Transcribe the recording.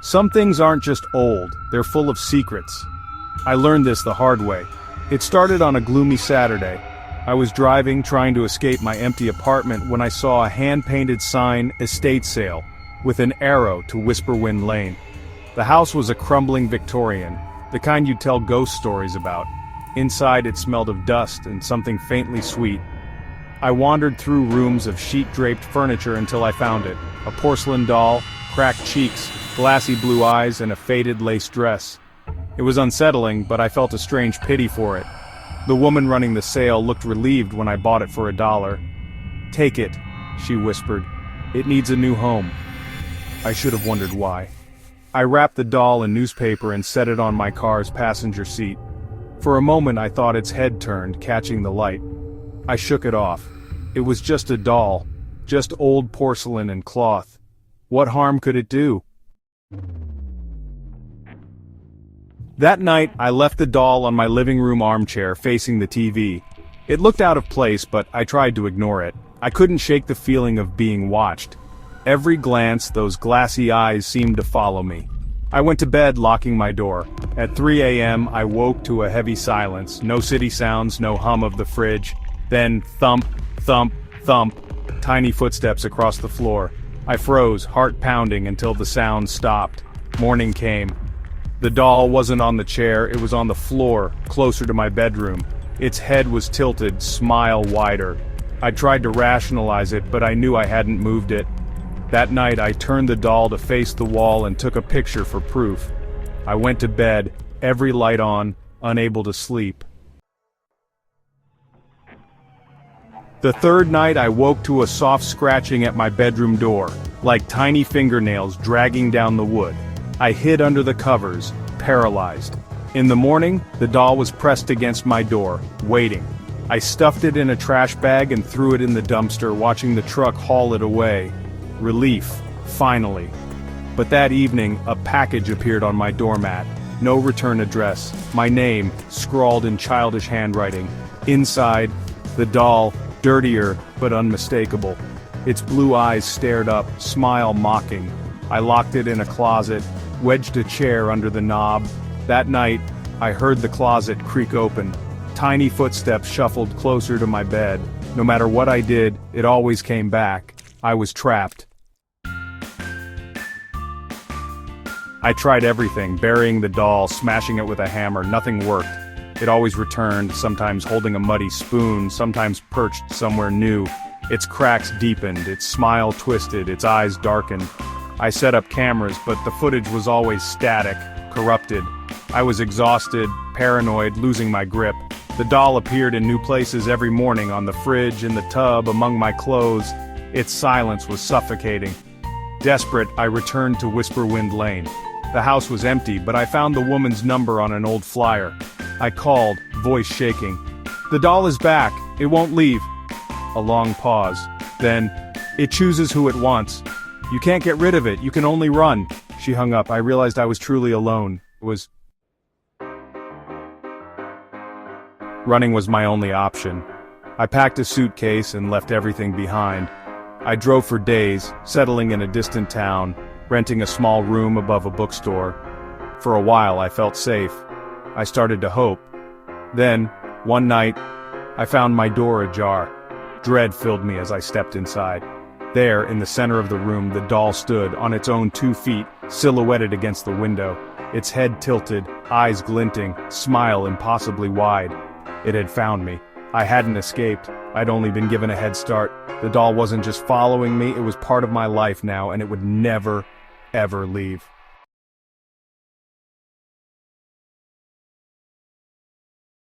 Some things aren't just old, they're full of secrets. I learned this the hard way. It started on a gloomy Saturday. I was driving, trying to escape my empty apartment when I saw a hand-painted sign, estate sale, with an arrow to Whisperwind Lane. The house was a crumbling Victorian, the kind you'd tell ghost stories about. Inside it smelled of dust and something faintly sweet. I wandered through rooms of sheet-draped furniture until I found it. A porcelain doll, cracked cheeks, glassy blue eyes, and a faded lace dress. It was unsettling, but I felt a strange pity for it. The woman running the sale looked relieved when I bought it for $1. "Take it," she whispered. "It needs a new home." I should have wondered why. I wrapped the doll in newspaper and set it on my car's passenger seat. For a moment I thought its head turned, catching the light. I shook it off. It was just a doll, just old porcelain and cloth. What harm could it do? That night, I left the doll on my living room armchair facing the TV. It looked out of place, but I tried to ignore it. I couldn't shake the feeling of being watched. Every glance, those glassy eyes seemed to follow me. I went to bed, locking my door. At 3 a.m., I woke to a heavy silence. No city sounds, no hum of the fridge. Then thump, thump, thump, tiny footsteps across the floor. I froze, heart pounding, until the sound stopped. Morning came. The doll wasn't on the chair, it was on the floor, closer to my bedroom. Its head was tilted, smile wider. I tried to rationalize it, but I knew I hadn't moved it. That night I turned the doll to face the wall and took a picture for proof. I went to bed, every light on, unable to sleep. The third night I woke to a soft scratching at my bedroom door, like tiny fingernails dragging down the wood. I hid under the covers, paralyzed. In the morning, the doll was pressed against my door, waiting. I stuffed it in a trash bag and threw it in the dumpster, watching the truck haul it away. Relief, finally. But that evening, a package appeared on my doormat. No return address. My name, scrawled in childish handwriting. Inside, the doll, dirtier but unmistakable. Its blue eyes stared up, smile mocking. I locked it in a closet, wedged a chair under the knob. That night, I heard the closet creak open. Tiny footsteps shuffled closer to my bed. No matter what I did, it always came back. I was trapped. I tried everything, burying the doll, smashing it with a hammer. Nothing worked. It always returned, sometimes holding a muddy spoon, sometimes perched somewhere new. Its cracks deepened, its smile twisted, its eyes darkened. I set up cameras, but the footage was always static, corrupted. I was exhausted, paranoid, losing my grip. The doll appeared in new places every morning, on the fridge, in the tub, among my clothes. Its silence was suffocating. Desperate, I returned to Whisperwind Lane. The house was empty, but I found the woman's number on an old flyer. I called, voice shaking. "The doll is back. It won't leave." A long pause. Then, "It chooses who it wants. You can't get rid of it, you can only run." She hung up. I realized I was truly alone. Running was my only option. I packed a suitcase and left everything behind. I drove for days, settling in a distant town, renting a small room above a bookstore. For a while I felt safe. I started to hope. Then, one night, I found my door ajar. Dread filled me as I stepped inside. There, in the center of the room, the doll stood, on its own 2 feet, silhouetted against the window. Its head tilted, eyes glinting, smile impossibly wide. It had found me. I hadn't escaped. I'd only been given a head start. The doll wasn't just following me, it was part of my life now, and it would never, ever leave.